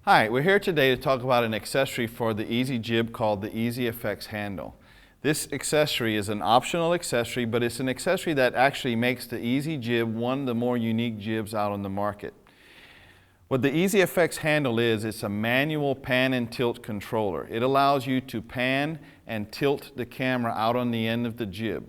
Hi, we're here today to talk about an accessory for the Easy Jib called the EZFX handle. This accessory is an optional accessory, but it's an accessory that actually makes the Easy Jib one of the more unique jibs out on the market. What the EZFX handle is, it's a manual pan and tilt controller. It allows you to pan and tilt the camera out on the end of the jib.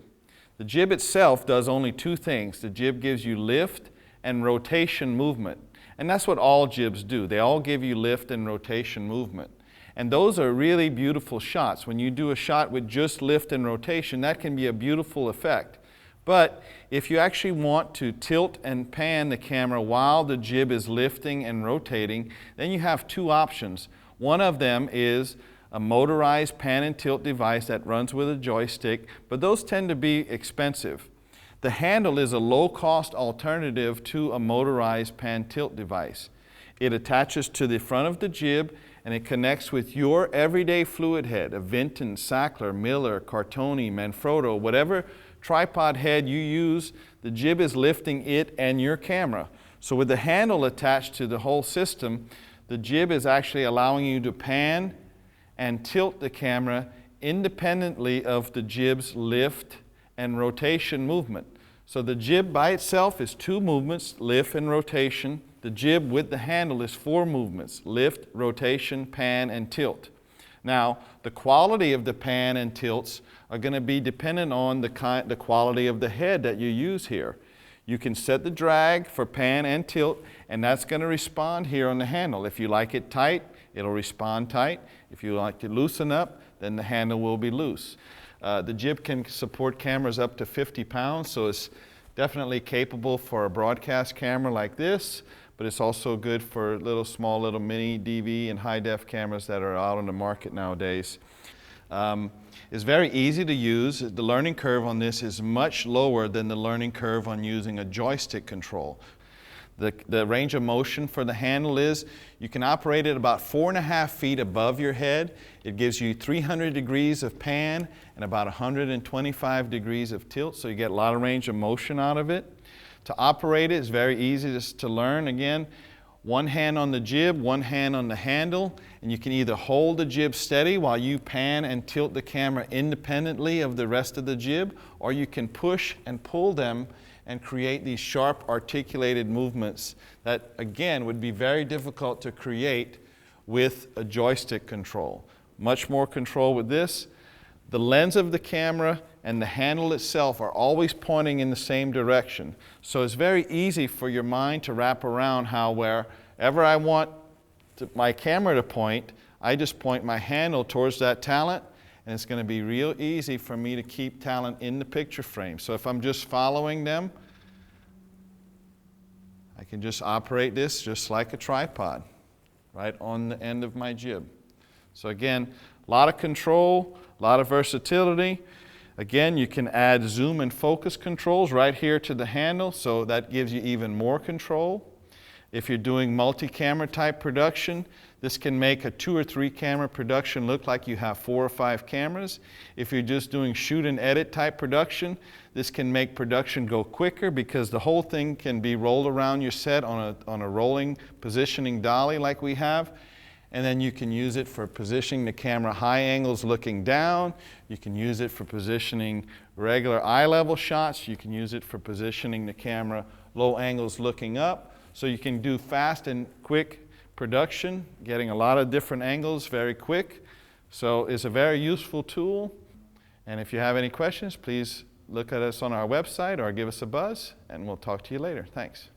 The jib itself does only two things. The jib gives you lift and rotation movement. And that's what all jibs do. They all give you lift and rotation movement. And those are really beautiful shots. When you do a shot with just lift and rotation, that can be a beautiful effect. But if you actually want to tilt and pan the camera while the jib is lifting and rotating, then you have two options. One of them is a motorized pan and tilt device that runs with a joystick, but those tend to be expensive. The handle is a low-cost alternative to a motorized pan-tilt device. It attaches to the front of the jib and it connects with your everyday fluid head, a Vinton, Sackler, Miller, Cartoni, Manfrotto, whatever tripod head you use, the jib is lifting it and your camera. So with the handle attached to the whole system, the jib is actually allowing you to pan and tilt the camera independently of the jib's lift and rotation movement. So the jib by itself is two movements, lift and rotation. The jib with the handle is four movements, lift, rotation, pan, and tilt. Now, the quality of the pan and tilts are going to be dependent on the quality of the head that you use here. You can set the drag for pan and tilt, and that's going to respond here on the handle. If you like it tight, it'll respond tight. If you like to loosen up, then the handle will be loose. The jib can support cameras up to 50 pounds, so it's definitely capable for a broadcast camera like this, but it's also good for small little mini DV and high-def cameras that are out on the market nowadays. It's very easy to use. The learning curve on this is much lower than the learning curve on using a joystick control. The range of motion for the handle is you can operate it about 4.5 feet above your head. It gives you 300 degrees of pan and about 125 degrees of tilt, so you get a lot of range of motion out of it. To operate it is very easy to learn. Again, one hand on the jib, one hand on the handle, and you can either hold the jib steady while you pan and tilt the camera independently of the rest of the jib, or you can push and pull them and create these sharp articulated movements that, again, would be very difficult to create with a joystick control. Much more control with this. The lens of the camera and the handle itself are always pointing in the same direction. So it's very easy for your mind to wrap around how wherever I want my camera to point, I just point my handle towards that talent, and it's going to be real easy for me to keep talent in the picture frame. So if I'm just following them, I can just operate this just like a tripod right on the end of my jib. So again, a lot of control, a lot of versatility. Again, you can add zoom and focus controls right here to the handle, so that gives you even more control. If you're doing multi-camera type production, this can make a 2 or 3 camera production look like you have 4 or 5 cameras. If you're just doing shoot and edit type production, this can make production go quicker because the whole thing can be rolled around your set on a rolling positioning dolly like we have. And then you can use it for positioning the camera high angles looking down. You can use it for positioning regular eye level shots. You can use it for positioning the camera low angles looking up. So you can do fast and quick production, getting a lot of different angles very quick. So it's a very useful tool. And if you have any questions, please look at us on our website or give us a buzz, and we'll talk to you later. Thanks.